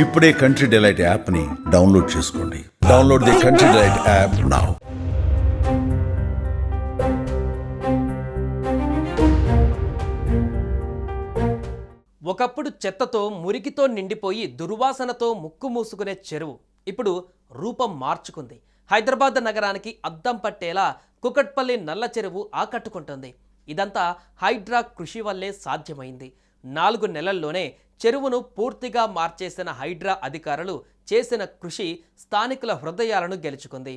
ఇప్పుడే country delight యాప్ని download చేసుకోండి. Download the country delight app now. ఒకప్పుడు చెత్తతో మురికితో నిండిపోయి దుర్వాసనతో ముక్కు మూసుకునే చెరువు ఇప్పుడు రూపం మార్చుకుంది. హైదరాబాద్ నగరానికి అద్దం పట్టేలా కుకట్పల్లి నల్ల చెరువు ఆకట్టుకుంటుంది. ఇదంతా హైడ్రా కృషి వల్లే సాధ్యమైంది. 4 నెలల్లోనే చెరువును పూర్తిగా మార్చేసిన హైడ్రా అధికారులు చేసిన కృషి స్థానికుల హృదయాలను గెలుచుకుంది.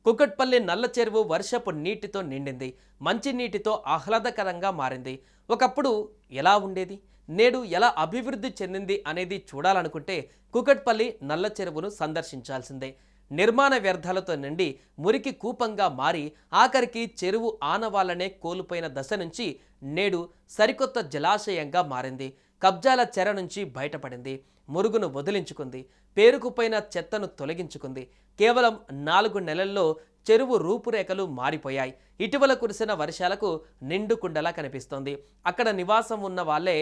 కుకట్పల్లి నల్ల చెరువు వర్షపు నీటితో నిండింది. మంచి నీటితో ఆహ్లాదకరంగా మారింది. ఒకప్పుడు ఎలా ఉండేది, నేడు ఎలా అభివృద్ధి చెందింది అనేది చూడాలనుకుంటే కుకట్పల్లి నల్ల చెరువును సందర్శించాల్సిందే. నిర్మాణ వ్యర్థాలతో నిండి మురికి కూపంగా మారి ఆఖరికి చెరువు ఆనవాళ్లనే కోల్పోయిన దశ నుంచి నేడు సరికొత్త జలాశయంగా మారింది. కబ్జాల చెర నుంచి బయటపడింది. మురుగును వదిలించుకుంది. పేరుకుపోయిన చెత్తను తొలగించుకుంది. కేవలం 4 నెలల్లో చెరువు రూపురేఖలు మారిపోయాయి. ఇటీవల కురిసిన వర్షాలకు నిండుకుండలా కనిపిస్తోంది. అక్కడ నివాసం ఉన్న వాళ్ళే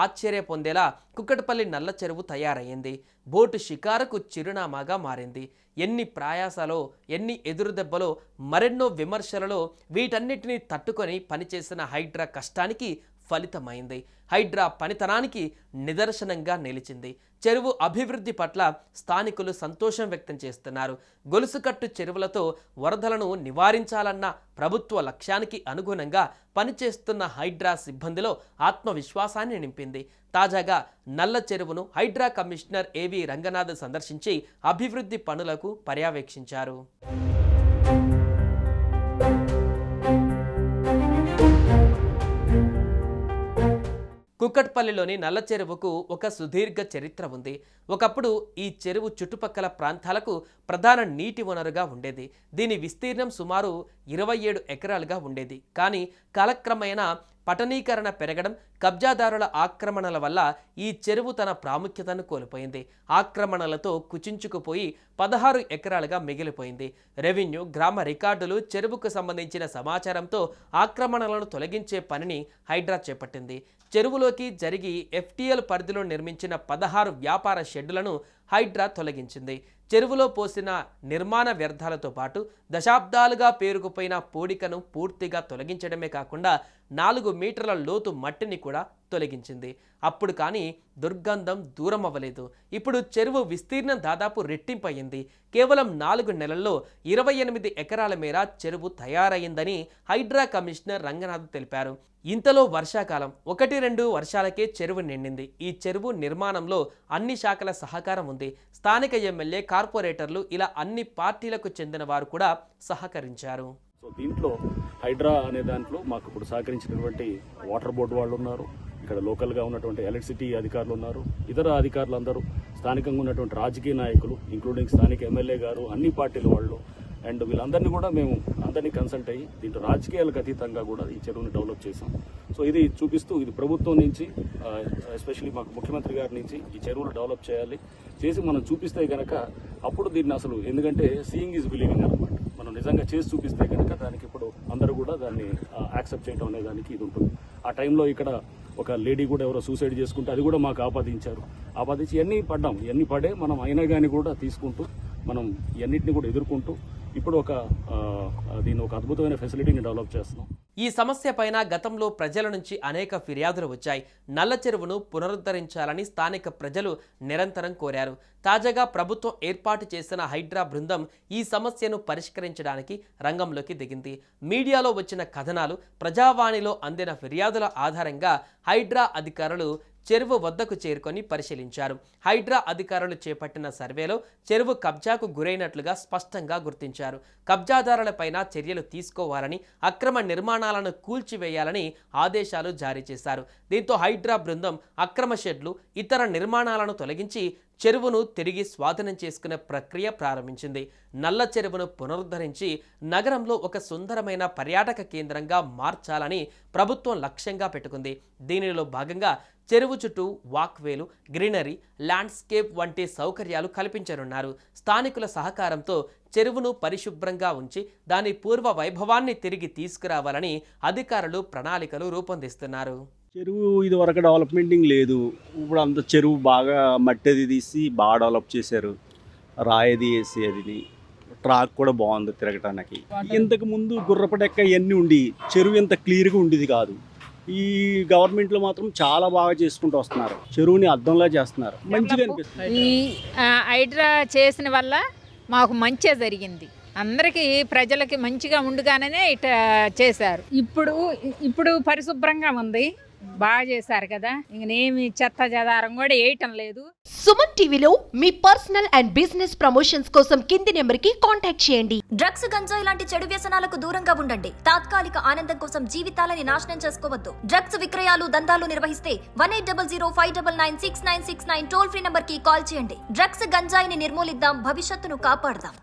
ఆశ్చర్య పొందేలా కుక్కటపల్లి నల్ల చెరువు తయారయ్యింది. బోటు షికారుకు చిరునామాగా మారింది. ఎన్ని ప్రయాసాలో, ఎన్ని ఎదురుదెబ్బలో, మరెన్నో విమర్శలలో వీటన్నిటినీ తట్టుకొని పనిచేసిన హైడ్రా కష్టానికి ఫలితమైంది. హైడ్రా పనితనానికి నిదర్శనంగా నిలిచింది. చెరువు అభివృద్ధి పట్ల స్థానికులు సంతోషం వ్యక్తం చేస్తున్నారు. గొలుసుకట్టు చెరువులతో వరదలను నివారించాలన్న ప్రభుత్వ లక్ష్యానికి అనుగుణంగా పనిచేస్తున్న హైడ్రా సిబ్బందిలో ఆత్మవిశ్వాసాన్ని నింపింది. తాజాగా నల్ల చెరువును హైడ్రా కమిషనర్ ఏవి రంగనాథ్ సందర్శించి అభివృద్ధి పనులకు పర్యవేక్షించారు. కుకట్పల్లిలోని నల్ల చెరువుకు ఒక సుదీర్ఘ చరిత్ర ఉంది. ఒకప్పుడు ఈ చెరువు చుట్టుపక్కల ప్రాంతాలకు ప్రధాన నీటి వనరుగా ఉండేది. దీని విస్తీర్ణం సుమారు 27 ఎకరాలుగా ఉండేది. కానీ కాలక్రమేణా పట్టణీకరణ పెరగడం, కబ్జాదారుల ఆక్రమణల వల్ల ఈ చెరువు తన ప్రాముఖ్యతను కోల్పోయింది. ఆక్రమణలతో కుచించుకుపోయి 16 ఎకరాలుగా మిగిలిపోయింది. రెవెన్యూ, గ్రామ రికార్డులు, చెరువుకు సంబంధించిన సమాచారంతో ఆక్రమణలను తొలగించే పనిని హైడ్రా చేపట్టింది. చెరువులోకి జరిగి FTL పరిధిలో నిర్మించిన 16 వ్యాపార షెడ్డులను హైడ్రా తొలగించింది. చెరువులో పోసిన నిర్మాణ వ్యర్థాలతో పాటు దశాబ్దాలుగా పేరుకుపోయిన పూడికను పూర్తిగా తొలగించడమే కాకుండా 4 మీటర్ల లోతు మట్టిని కూడా తొలగించింది. అప్పుడు కానీ దుర్గంధం దూరం అవ్వలేదు. ఇప్పుడు చెరువు విస్తీర్ణం దాదాపు రెట్టింపయింది. కేవలం 4 నెలల్లో 28 ఎకరాల మేర చెరువు తయారయ్యిందని హైడ్రా కమిషనర్ రంగనాథ్ తెలిపారు. ఇంతలో వర్షాకాలం 1-2 వర్షాలకే చెరువు నిండింది. ఈ చెరువు నిర్మాణంలో అన్ని శాఖల సహకారం ఉంది. స్థానిక ఎమ్మెల్యే, కార్పొరేటర్లు ఇలా అన్ని పార్టీలకు చెందిన వారు కూడా సహకరించారు. సో దీంట్లో హైడ్రా అనే దాంట్లో మాకు ఇప్పుడు సహకరించినటువంటి వాటర్ బోర్డు వాళ్ళు ఉన్నారు, ఇక్కడ లోకల్గా ఉన్నటువంటి ఎలక్ట్రిసిటీ అధికారులు ఉన్నారు, ఇతర అధికారులు అందరూ, స్థానికంగా ఉన్నటువంటి రాజకీయ నాయకులు ఇంక్లూడింగ్ స్థానిక ఎమ్మెల్యే గారు, అన్ని పార్టీల వాళ్ళు అండ్ వీళ్ళందరినీ కూడా మేము అందరినీ కన్సల్ట్ అయ్యి దీంట్లో రాజకీయాలకు అతీతంగా కూడా ఈ చెరువుని డెవలప్ చేసాం. సో ఇది చూపిస్తూ ఇది ప్రభుత్వం నుంచి ఎస్పెషల్లీ మాకు ముఖ్యమంత్రి గారి నుంచి ఈ చెరువును డెవలప్ చేసి మనం చూపిస్తే కనుక అప్పుడు దీన్ని అసలు, ఎందుకంటే సీయింగ్ ఈజ్ బిలీవింగ్ అనమాట, మనం నిజంగా చేసి చూపిస్తే కనుక దానికి ఇప్పుడు అందరూ కూడా దాన్ని యాక్సెప్ట్ చేయడం అనే దానికి ఇది ఉంటుంది. ఆ టైంలో ఇక్కడ ఒక లేడీ కూడా ఎవరో సూసైడ్ చేసుకుంటే అది కూడా మాకు ఆపాదించి ఇవన్నీ పడే మనం అయినా కానీ కూడా తీసుకుంటూ మనం ఇవన్నిటిని కూడా ఎదుర్కొంటూ ఇప్పుడు దీన్ని ఒక అద్భుతమైన ఫెసిలిటీని డెవలప్ చేస్తున్నాం. ఈ సమస్య పైన గతంలో ప్రజల నుంచి అనేక ఫిర్యాదులు వచ్చాయి. నల్ల చెరువును పునరుద్ధరించాలని స్థానిక ప్రజలు నిరంతరం కోరారు. తాజాగా ప్రభుత్వం ఏర్పాటు చేసిన హైడ్రా బృందం ఈ సమస్యను పరిష్కరించడానికి రంగంలోకి దిగింది. మీడియాలో వచ్చిన కథనాలు, ప్రజావాణిలో అందిన ఫిర్యాదుల ఆధారంగా హైడ్రా అధికారులు చెరువు వద్దకు చేరుకొని పరిశీలించారు. హైడ్రా అధికారులు చేపట్టిన సర్వేలో చెరువు కబ్జాకు గురైనట్లుగా స్పష్టంగా గుర్తించారు. కబ్జాదారులపైన చర్యలు తీసుకోవాలని, అక్రమ నిర్మాణాలను కూల్చివేయాలని ఆదేశాలు జారీ చేశారు. దీంతో హైడ్రా బృందం అక్రమ షెడ్లు, ఇతర నిర్మాణాలను తొలగించి చెరువును తిరిగి స్వాధీనం చేసుకునే ప్రక్రియ ప్రారంభించింది. నల్ల చెరువును పునరుద్ధరించి నగరంలో ఒక సుందరమైన పర్యాటక కేంద్రంగా మార్చాలని ప్రభుత్వం లక్ష్యంగా పెట్టుకుంది. దీనిలో భాగంగా చెరువు చుట్టూ వాక్వేలు, గ్రీనరీ, ల్యాండ్స్కేప్ వంటి సౌకర్యాలు కల్పించనున్నారు. స్థానికుల సహకారంతో చెరువును పరిశుభ్రంగా ఉంచి దాని పూర్వ వైభవాన్ని తిరిగి తీసుకురావాలని అధికారులు ప్రణాళికలు రూపొందిస్తున్నారు. చెరువు ఇది వరకు డెవలప్మెంటింగ్ లేదు. ఇప్పుడు అంత చెరువు బాగా మట్టి తీసి బాగా డెవలప్ చేశారు. రాయిది వేసి అది ట్రాక్ కూడా బాగుంది తిరగటానికి. ఇంతకు ముందు గుర్రపడెక్క ఇవన్నీ ఉండి చెరువు ఇంత క్లియర్గా ఉండేది కాదు. ఈ గవర్నమెంట్లో మాత్రం చాలా బాగా చేసుకుంటూ వస్తున్నారు. చెరువుని అద్దంలా చేస్తున్నారు. మంచిగా అనిపిస్తుంది. ఈ హైడ్రా చేసిన వల్ల మాకు మంచిగా జరిగింది. అందరికీ ప్రజలకి మంచిగా ఉండుగానే ఇట్లా చేశారు. ఇప్పుడు పరిశుభ్రంగా ఉంది. బాగా చేశారు కదా. ఇంకనేమి చెత్త చెదారం కూడా వేయటం లేదు. సుమన్ టీవీలో మీ పర్సనల్ అండ్ బిజినెస్ ప్రమోషన్స్ కోసం కింది నెంబర్కి కాంటాక్ట్ చేయండి. డ్రగ్స్, గంజాయి లాంటి చెడు వ్యసనాలకు దూరంగా ఉండండి. తాత్కాలిక ఆనందం కోసం జీవితాలని నాశనం చేసుకోవద్దు. డ్రగ్స్ విక్రయాలు, దందాలు నిర్వహిస్తే 1800599696 టోల్ ఫ్రీ నంబర్ కి కాల్ చేయండి. డ్రగ్స్, గంజాయిని నిర్మూలిద్దాం, భవిష్యత్తును కాపాడదాం.